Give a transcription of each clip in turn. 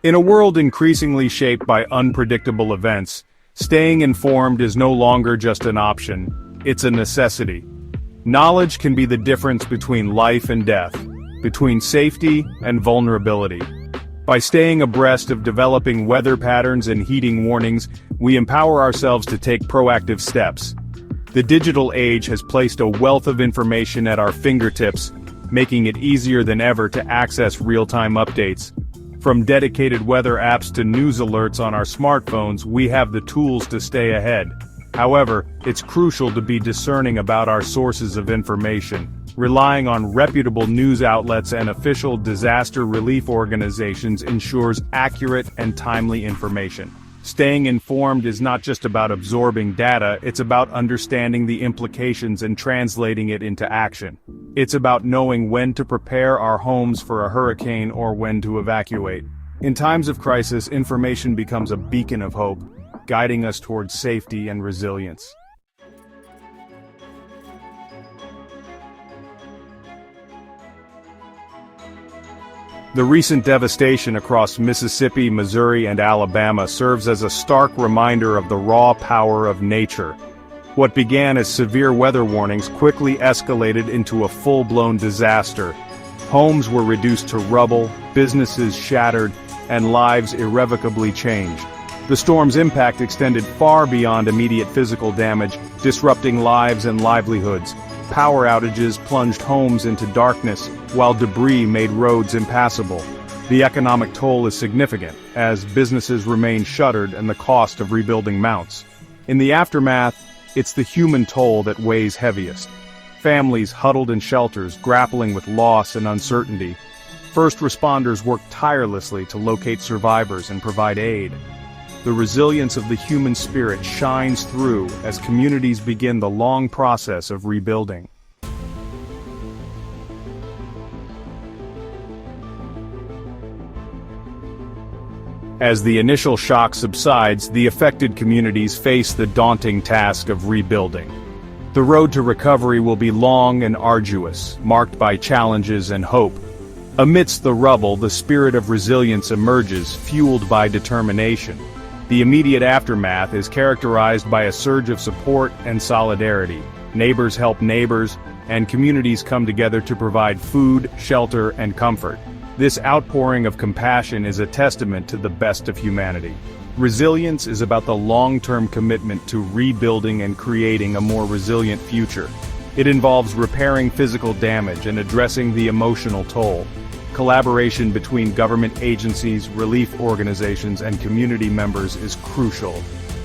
In a world increasingly shaped by unpredictable events, staying informed is no longer just an option, it's a necessity. Knowledge can be the difference between life and death, between safety and vulnerability. By staying abreast of developing weather patterns and heating warnings, we empower ourselves to take proactive steps. The digital age has placed a wealth of information at our fingertips, making it easier than ever to access real-time updates. From dedicated weather apps to news alerts on our smartphones, we have the tools to stay ahead. However, it's crucial to be discerning about our sources of information. Relying on reputable news outlets and official disaster relief organizations ensures accurate and timely information. Staying informed is not just about absorbing data, it's about understanding the implications and translating it into action. It's about knowing when to prepare our homes for a hurricane or when to evacuate. In times of crisis, information becomes a beacon of hope, guiding us towards safety and resilience. The recent devastation across Mississippi, Missouri, and Alabama serves as a stark reminder of the raw power of nature. What began as severe weather warnings quickly escalated into a full-blown disaster. Homes were reduced to rubble, businesses shattered, and lives irrevocably changed. The storm's impact extended far beyond immediate physical damage, disrupting lives and livelihoods. Power outages plunged homes into darkness, while debris made roads impassable. The economic toll is significant, as businesses remain shuttered and the cost of rebuilding mounts. In the aftermath, it's the human toll that weighs heaviest. Families huddled in shelters, grappling with loss and uncertainty. First responders worked tirelessly to locate survivors and provide aid. The resilience of the human spirit shines through as communities begin the long process of rebuilding. As the initial shock subsides, the affected communities face the daunting task of rebuilding. The road to recovery will be long and arduous, marked by challenges and hope. Amidst the rubble, the spirit of resilience emerges, fueled by determination. The immediate aftermath is characterized by a surge of support and solidarity. Neighbors help neighbors, and communities come together to provide food, shelter, and comfort. This outpouring of compassion is a testament to the best of humanity. Resilience is about the long-term commitment to rebuilding and creating a more resilient future. It involves repairing physical damage and addressing the emotional toll. Collaboration between government agencies, relief organizations, and community members is crucial.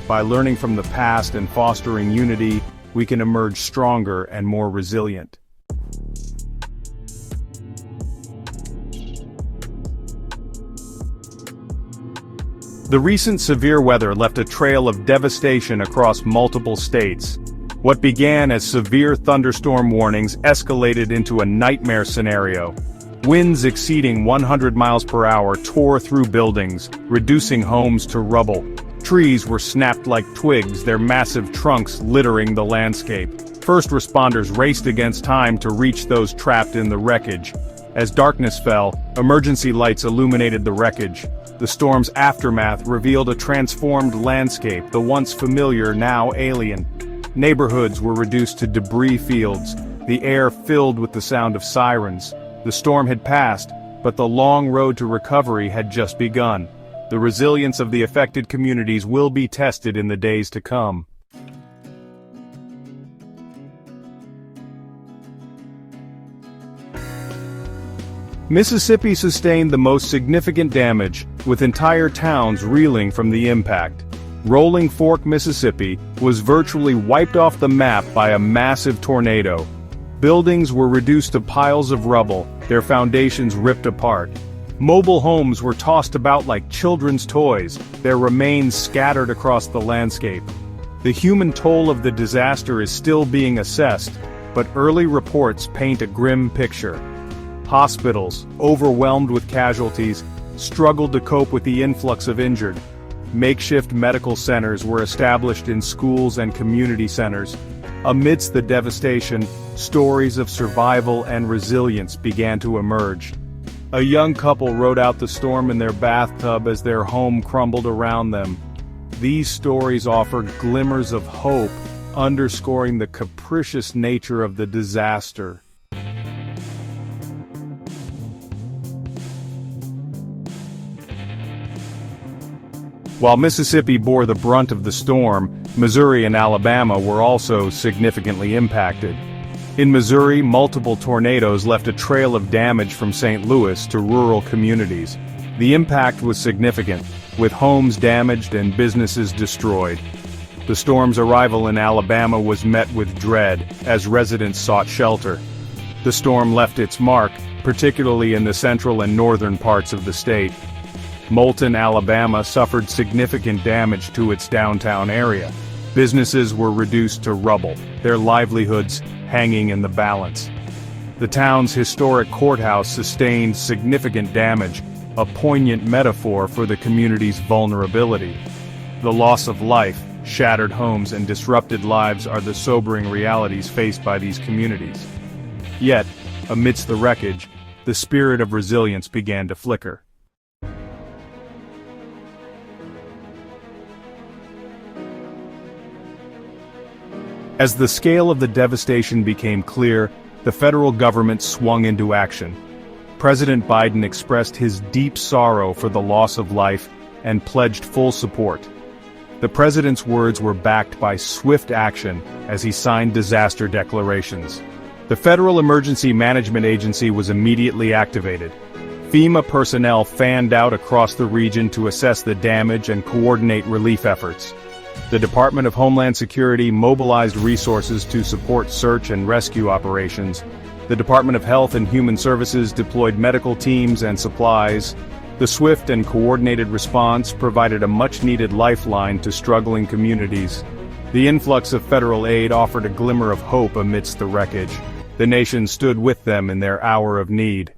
By learning from the past and fostering unity, we can emerge stronger and more resilient. The recent severe weather left a trail of devastation across multiple states. What began as severe thunderstorm warnings escalated into a nightmare scenario. Winds exceeding 100 miles per hour tore through buildings, reducing homes to rubble. Trees were snapped like twigs, their massive trunks littering the landscape. First responders raced against time to reach those trapped in the wreckage. As darkness fell, emergency lights illuminated the wreckage. The storm's aftermath revealed a transformed landscape, the once familiar, now alien. Neighborhoods were reduced to debris fields, the air filled with the sound of sirens. The storm had passed, but the long road to recovery had just begun. The resilience of the affected communities will be tested in the days to come. Mississippi sustained the most significant damage, with entire towns reeling from the impact. Rolling Fork, Mississippi, was virtually wiped off the map by a massive tornado. Buildings were reduced to piles of rubble, their foundations ripped apart. Mobile homes were tossed about like children's toys, their remains scattered across the landscape. The human toll of the disaster is still being assessed, but early reports paint a grim picture. Hospitals, overwhelmed with casualties, struggled to cope with the influx of injured. Makeshift medical centers were established in schools and community centers. Amidst the devastation, stories of survival and resilience began to emerge. A young couple rode out the storm in their bathtub as their home crumbled around them. These stories offer glimmers of hope, underscoring the capricious nature of the disaster. While Mississippi bore the brunt of the storm, Missouri and Alabama were also significantly impacted. In Missouri, multiple tornadoes left a trail of damage from St. Louis to rural communities. The impact was significant, with homes damaged and businesses destroyed. The storm's arrival in Alabama was met with dread, as residents sought shelter. The storm left its mark, particularly in the central and northern parts of the state. Moulton, Alabama suffered significant damage to its downtown area. Businesses were reduced to rubble, their livelihoods hanging in the balance. The town's historic courthouse sustained significant damage, a poignant metaphor for the community's vulnerability. The loss of life, shattered homes, and disrupted lives are the sobering realities faced by these communities. Yet, amidst the wreckage, the spirit of resilience began to flicker. As the scale of the devastation became clear, the federal government swung into action. President Biden expressed his deep sorrow for the loss of life and pledged full support. The president's words were backed by swift action as he signed disaster declarations. The Federal Emergency Management Agency was immediately activated. FEMA personnel fanned out across the region to assess the damage and coordinate relief efforts. The Department of Homeland Security mobilized resources to support search and rescue operations. The Department of Health and Human Services deployed medical teams and supplies. The swift and coordinated response provided a much-needed lifeline to struggling communities. The influx of federal aid offered a glimmer of hope amidst the wreckage. The nation stood with them in their hour of need.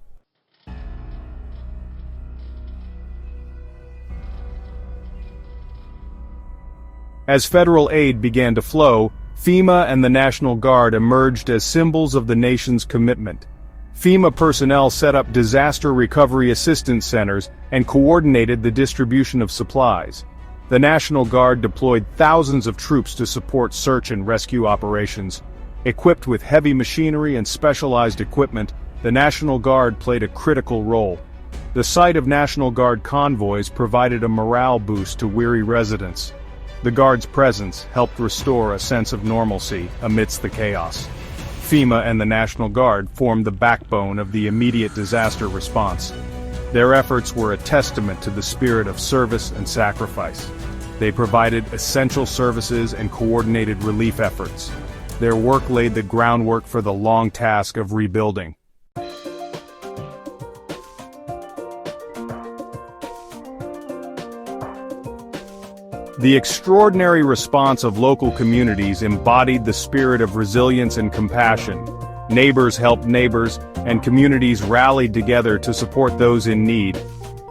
As federal aid began to flow, FEMA and the National Guard emerged as symbols of the nation's commitment. FEMA personnel set up disaster recovery assistance centers and coordinated the distribution of supplies. The National Guard deployed thousands of troops to support search and rescue operations. Equipped with heavy machinery and specialized equipment, the National Guard played a critical role. The sight of National Guard convoys provided a morale boost to weary residents. The Guard's presence helped restore a sense of normalcy amidst the chaos. FEMA and the National Guard formed the backbone of the immediate disaster response. Their efforts were a testament to the spirit of service and sacrifice. They provided essential services and coordinated relief efforts. Their work laid the groundwork for the long task of rebuilding. The extraordinary response of local communities embodied the spirit of resilience and compassion. Neighbors helped neighbors, and communities rallied together to support those in need.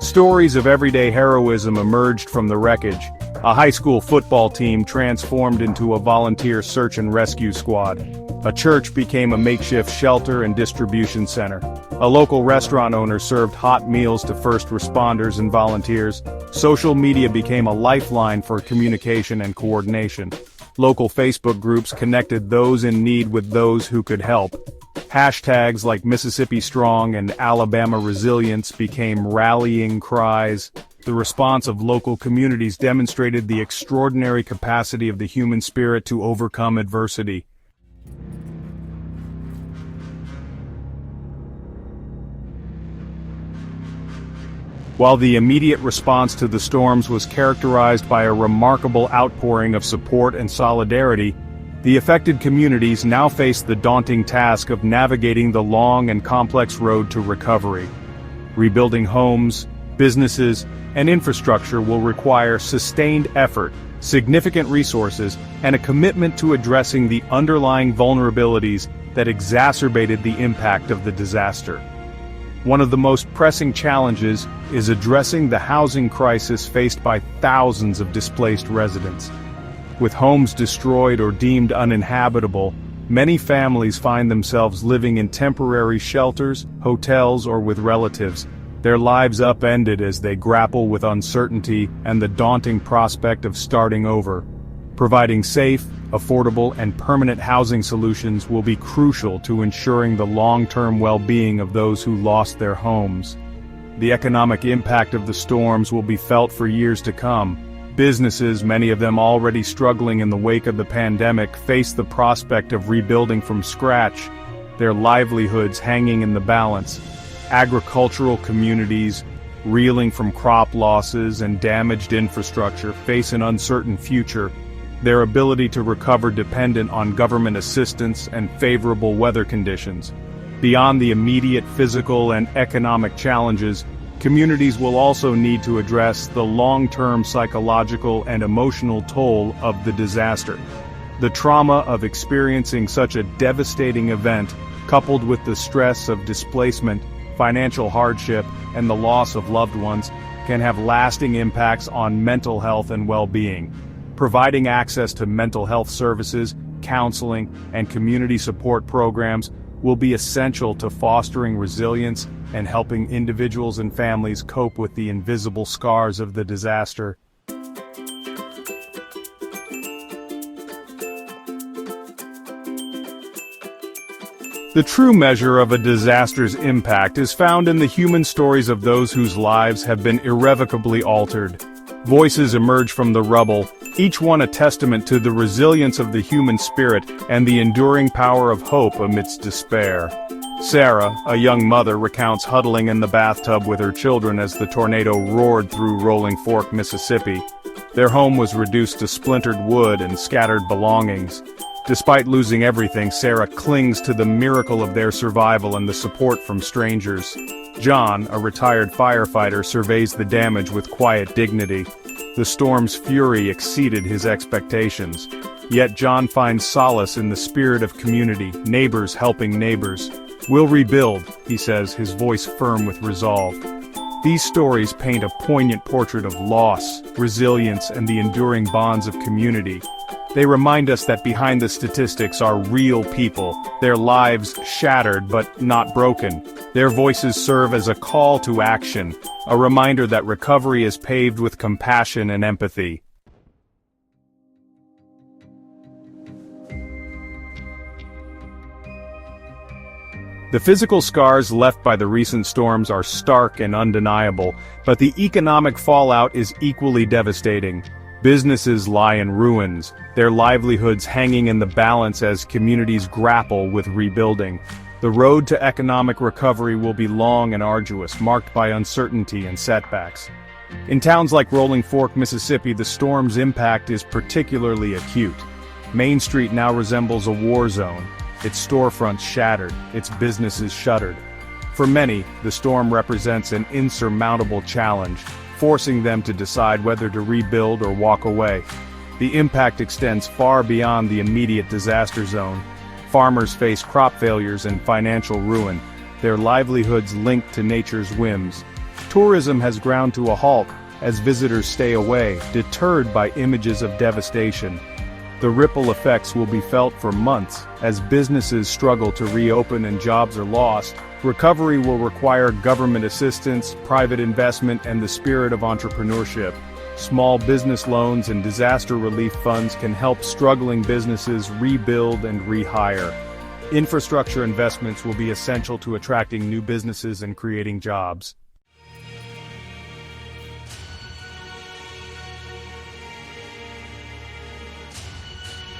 Stories of everyday heroism emerged from the wreckage. A high school football team transformed into a volunteer search and rescue squad. A church became a makeshift shelter and distribution center. A local restaurant owner served hot meals to first responders and volunteers. Social media became a lifeline for communication and coordination. Local Facebook groups connected those in need with those who could help. Hashtags like Mississippi Strong and Alabama Resilience became rallying cries. The response of local communities demonstrated the extraordinary capacity of the human spirit to overcome adversity. While the immediate response to the storms was characterized by a remarkable outpouring of support and solidarity, the affected communities now faced the daunting task of navigating the long and complex road to recovery. Rebuilding homes, businesses, and infrastructure will require sustained effort, significant resources, and a commitment to addressing the underlying vulnerabilities that exacerbated the impact of the disaster. One of the most pressing challenges is addressing the housing crisis faced by thousands of displaced residents. With homes destroyed or deemed uninhabitable, Many families find themselves living in temporary shelters, hotels, or with relatives, their lives upended as they grapple with uncertainty and the daunting prospect of starting over. Providing safe, affordable, and permanent housing solutions will be crucial to ensuring the long-term well-being of those who lost their homes. The economic impact of the storms will be felt for years to come. Businesses, many of them already struggling in the wake of the pandemic, face the prospect of rebuilding from scratch, their livelihoods hanging in the balance. Agricultural communities, reeling from crop losses and damaged infrastructure, face an uncertain future, their ability to recover dependent on government assistance and favorable weather conditions. Beyond the immediate physical and economic challenges, communities will also need to address the long-term psychological and emotional toll of the disaster. The trauma of experiencing such a devastating event, coupled with the stress of displacement, financial hardship, and the loss of loved ones, can have lasting impacts on mental health and well-being. Providing access to mental health services, counseling, and community support programs will be essential to fostering resilience and helping individuals and families cope with the invisible scars of the disaster. The true measure of a disaster's impact is found in the human stories of those whose lives have been irrevocably altered. Voices emerge from the rubble, each one a testament to the resilience of the human spirit and the enduring power of hope amidst despair. Sarah, a young mother, recounts huddling in the bathtub with her children as the tornado roared through Rolling Fork, Mississippi. Their home was reduced to splintered wood and scattered belongings. Despite losing everything, Sarah clings to the miracle of their survival and the support from strangers. John, a retired firefighter, surveys the damage with quiet dignity. The storm's fury exceeded his expectations. Yet John finds solace in the spirit of community, neighbors helping neighbors. "We'll rebuild," he says, his voice firm with resolve. These stories paint a poignant portrait of loss, resilience, and the enduring bonds of community. They remind us that behind the statistics are real people, their lives shattered but not broken. Their voices serve as a call to action, a reminder that recovery is paved with compassion and empathy. The physical scars left by the recent storms are stark and undeniable, but the economic fallout is equally devastating. Businesses lie in ruins, their livelihoods hanging in the balance as communities grapple with rebuilding. The road to economic recovery will be long and arduous, marked by uncertainty and setbacks. In towns like Rolling Fork, Mississippi, the storm's impact is particularly acute. Main Street now resembles a war zone, its storefronts shattered, its businesses shuttered. For many, the storm represents an insurmountable challenge, forcing them to decide whether to rebuild or walk away. The impact extends far beyond the immediate disaster zone. Farmers face crop failures and financial ruin, their livelihoods linked to nature's whims. Tourism has ground to a halt as visitors stay away, deterred by images of devastation. The ripple effects will be felt for months as businesses struggle to reopen and jobs are lost. Recovery will require government assistance, private investment, and the spirit of entrepreneurship. Small business loans and disaster relief funds can help struggling businesses rebuild and rehire. Infrastructure investments will be essential to attracting new businesses and creating jobs.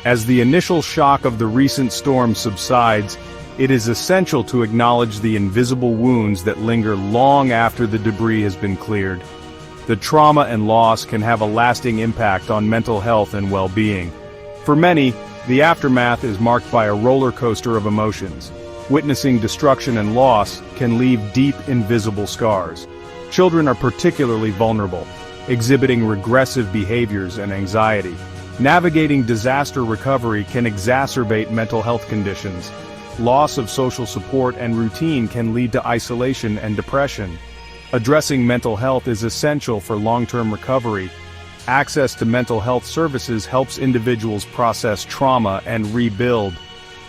As the initial shock of the recent storm subsides, it is essential to acknowledge the invisible wounds that linger long after the debris has been cleared. The trauma and loss can have a lasting impact on mental health and well-being. For many, the aftermath is marked by a roller coaster of emotions. Witnessing destruction and loss can leave deep, invisible scars. Children are particularly vulnerable, exhibiting regressive behaviors and anxiety. Navigating disaster recovery can exacerbate mental health conditions. Loss of social support and routine can lead to isolation and depression. Addressing mental health is essential for long-term recovery. Access to mental health services helps individuals process trauma and rebuild.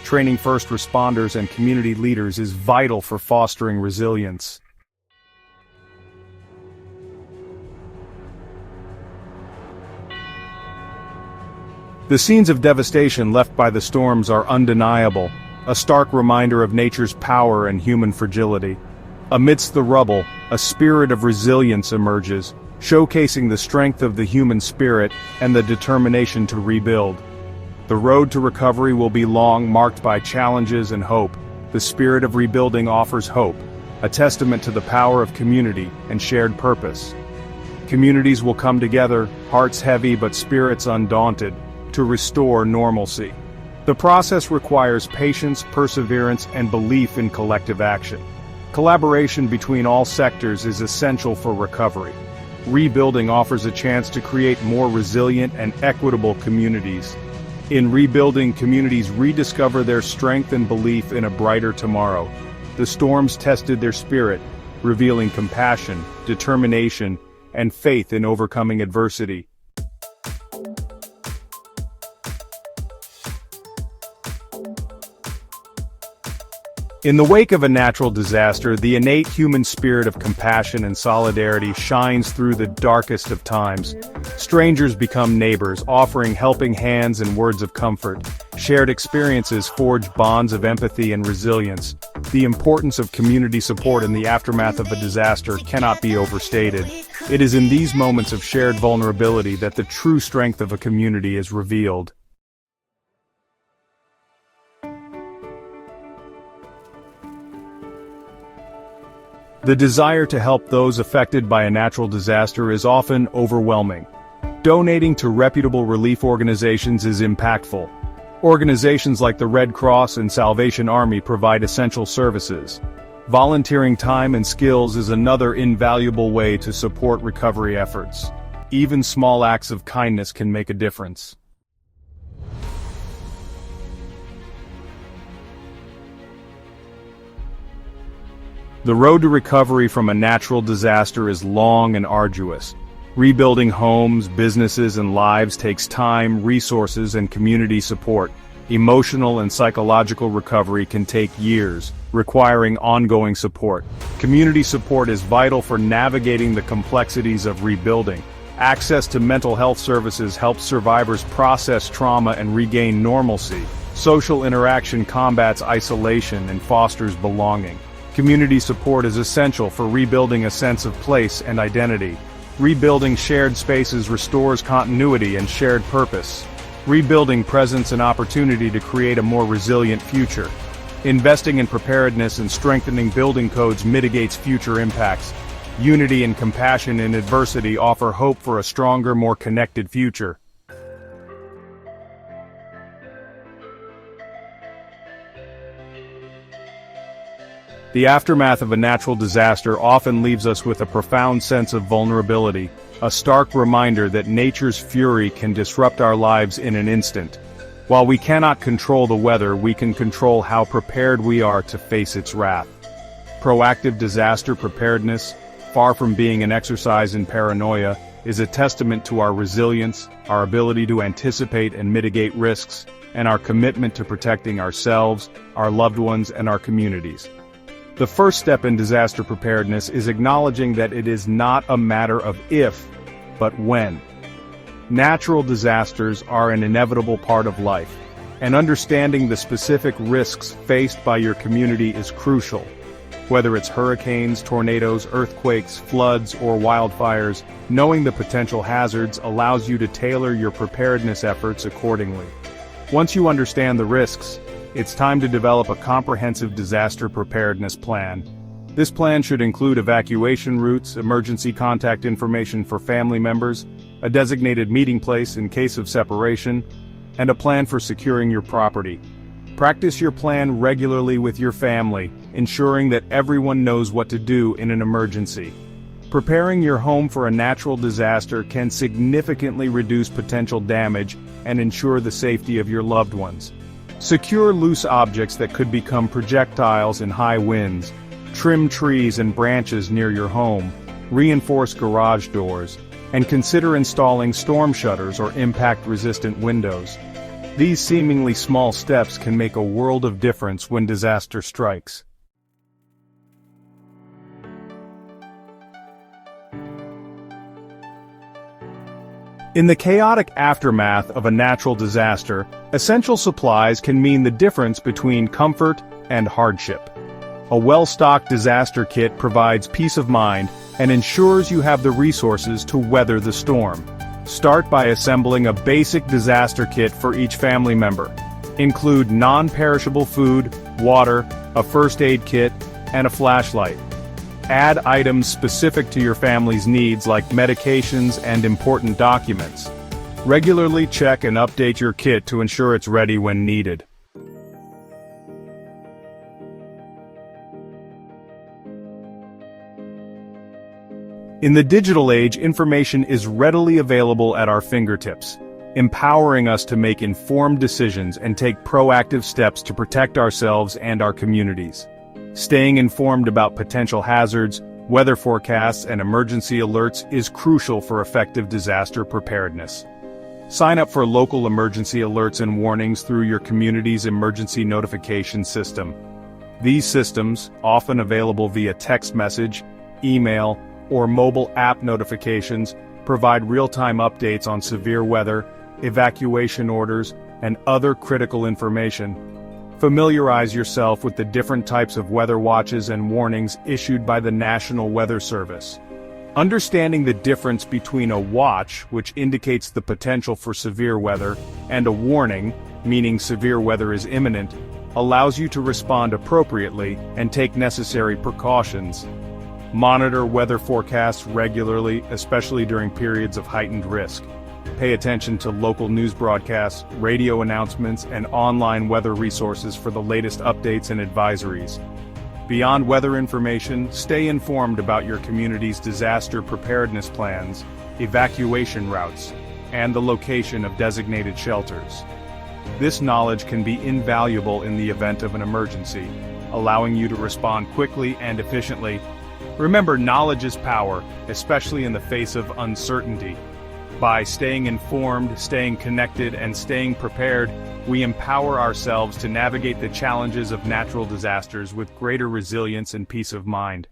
training first responders and community leaders is vital for fostering resilience. The scenes of devastation left by the storms are undeniable, a stark reminder of nature's power and human fragility. Amidst the rubble, a spirit of resilience emerges, showcasing the strength of the human spirit and the determination to rebuild. The road to recovery will be long, marked by challenges and hope. The spirit of rebuilding offers hope, a testament to the power of community and shared purpose. Communities will come together, hearts heavy but spirits undaunted, to restore normalcy. The process requires patience, perseverance, and belief in collective action. Collaboration between all sectors is essential for recovery. Rebuilding offers a chance to create more resilient and equitable communities. In rebuilding, communities rediscover their strength and belief in a brighter tomorrow. The storms tested their spirit, revealing compassion, determination, and faith in overcoming adversity. In the wake of a natural disaster, the innate human spirit of compassion and solidarity shines through the darkest of times. Strangers become neighbors, offering helping hands and words of comfort. Shared experiences forge bonds of empathy and resilience. The importance of community support in the aftermath of a disaster cannot be overstated. It is in these moments of shared vulnerability that the true strength of a community is revealed. The desire to help those affected by a natural disaster is often overwhelming. Donating to reputable relief organizations is impactful. Organizations like the Red Cross and Salvation Army provide essential services. Volunteering time and skills is another invaluable way to support recovery efforts. Even small acts of kindness can make a difference. The road to recovery from a natural disaster is long and arduous. Rebuilding homes, businesses, and lives takes time, resources, and community support. Emotional and psychological recovery can take years, requiring ongoing support. Community support is vital for navigating the complexities of rebuilding. Access to mental health services helps survivors process trauma and regain normalcy. Social interaction combats isolation and fosters belonging. Community support is essential for rebuilding a sense of place and identity. Rebuilding shared spaces restores continuity and shared purpose. Rebuilding presents an opportunity to create a more resilient future. Investing in preparedness and strengthening building codes mitigates future impacts. Unity and compassion in adversity offer hope for a stronger, more connected future. The aftermath of a natural disaster often leaves us with a profound sense of vulnerability, a stark reminder that nature's fury can disrupt our lives in an instant. While we cannot control the weather, we can control how prepared we are to face its wrath. Proactive disaster preparedness, far from being an exercise in paranoia, is a testament to our resilience, our ability to anticipate and mitigate risks, and our commitment to protecting ourselves, our loved ones, and our communities. The first step in disaster preparedness is acknowledging that it is not a matter of if, but when. Natural disasters are an inevitable part of life, and understanding the specific risks faced by your community is crucial. Whether it's hurricanes, tornadoes, earthquakes, floods, or wildfires, knowing the potential hazards allows you to tailor your preparedness efforts accordingly. Once you understand the risks, it's time to develop a comprehensive disaster preparedness plan. This plan should include evacuation routes, emergency contact information for family members, a designated meeting place in case of separation, and a plan for securing your property. Practice your plan regularly with your family, ensuring that everyone knows what to do in an emergency. Preparing your home for a natural disaster can significantly reduce potential damage and ensure the safety of your loved ones. Secure loose objects that could become projectiles in high winds. Trim trees and branches near your home. Reinforce garage doors. And consider installing storm shutters or impact-resistant windows. These seemingly small steps can make a world of difference when disaster strikes. In the chaotic aftermath of a natural disaster, essential supplies can mean the difference between comfort and hardship. A well-stocked disaster kit provides peace of mind and ensures you have the resources to weather the storm. Start by assembling a basic disaster kit for each family member. Include non-perishable food, water, a first aid kit, and a flashlight. Add items specific to your family's needs like medications and important documents. Regularly check and update your kit to ensure it's ready when needed. In the digital age, information is readily available at our fingertips, empowering us to make informed decisions and take proactive steps to protect ourselves and our communities. Staying informed about potential hazards, weather forecasts, and emergency alerts is crucial for effective disaster preparedness. Sign up for local emergency alerts and warnings through your community's emergency notification system. These systems, often available via text message, email, or mobile app notifications, provide real-time updates on severe weather, evacuation orders, and other critical information. Familiarize yourself with the different types of weather watches and warnings issued by the National Weather Service. Understanding the difference between a watch, which indicates the potential for severe weather, and a warning, meaning severe weather is imminent, allows you to respond appropriately and take necessary precautions. Monitor weather forecasts regularly, especially during periods of heightened risk. Pay attention to local news broadcasts, radio announcements, and online weather resources for the latest updates and advisories. Beyond weather information, stay informed about your community's disaster preparedness plans, evacuation routes, and the location of designated shelters. This knowledge can be invaluable in the event of an emergency, allowing you to respond quickly and efficiently. Remember, knowledge is power, especially in the face of uncertainty. By staying informed, staying connected, and staying prepared, we empower ourselves to navigate the challenges of natural disasters with greater resilience and peace of mind.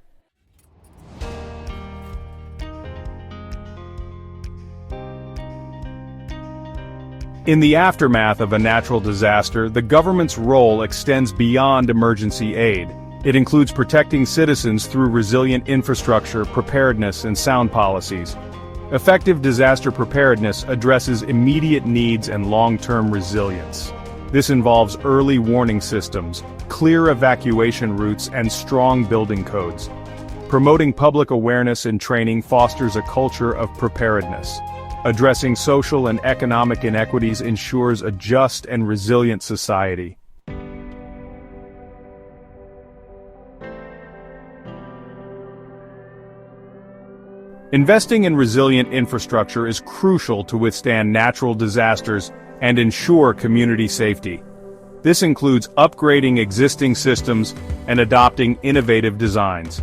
In the aftermath of a natural disaster, the government's role extends beyond emergency aid. It includes protecting citizens through resilient infrastructure, preparedness, and sound policies. Effective disaster preparedness addresses immediate needs and long-term resilience. This involves early warning systems, clear evacuation routes, and strong building codes. Promoting public awareness and training fosters a culture of preparedness. Addressing social and economic inequities ensures a just and resilient society. Investing in resilient infrastructure is crucial to withstand natural disasters and ensure community safety. This includes upgrading existing systems and adopting innovative designs.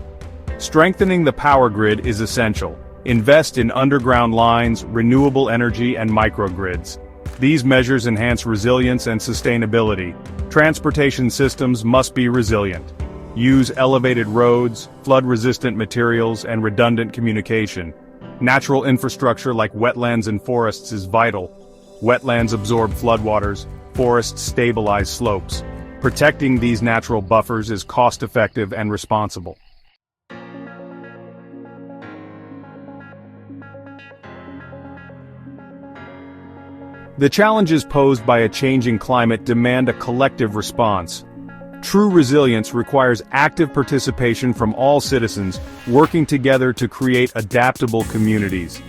Strengthening the power grid is essential. Invest in underground lines, renewable energy, and microgrids. These measures enhance resilience and sustainability. Transportation systems must be resilient. Use elevated roads, flood-resistant materials, and redundant communication. Natural infrastructure like wetlands and forests is vital. Wetlands absorb floodwaters, forests stabilize slopes. Protecting these natural buffers is cost-effective and responsible. The challenges posed by a changing climate demand a collective response. True resilience requires active participation from all citizens, working together to create adaptable communities.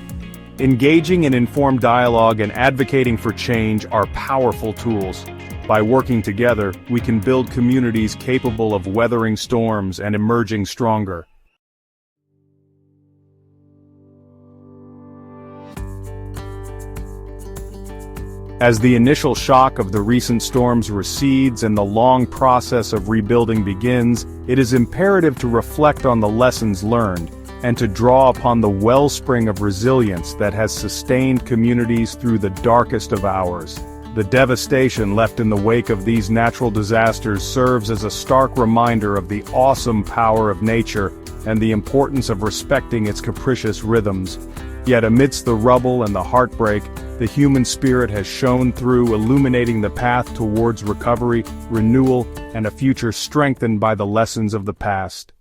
Engaging in informed dialogue and advocating for change are powerful tools. By working together, we can build communities capable of weathering storms and emerging stronger. As the initial shock of the recent storms recedes and the long process of rebuilding begins, it is imperative to reflect on the lessons learned, and to draw upon the wellspring of resilience that has sustained communities through the darkest of hours, The devastation left in the wake of these natural disasters serves as a stark reminder of the awesome power of nature and the importance of respecting its capricious rhythms. Yet amidst the rubble and the heartbreak, the human spirit has shone through, illuminating the path towards recovery, renewal, and a future strengthened by the lessons of the past.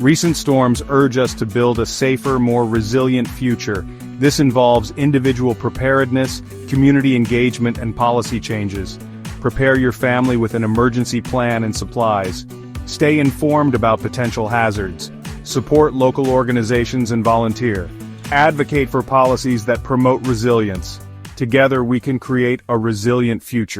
Recent storms urge us to build a safer, more resilient future. This involves individual preparedness, community engagement, and policy changes. Prepare your family with an emergency plan and supplies. Stay informed about potential hazards. Support local organizations and volunteer. Advocate for policies that promote resilience. Together we can create a resilient future.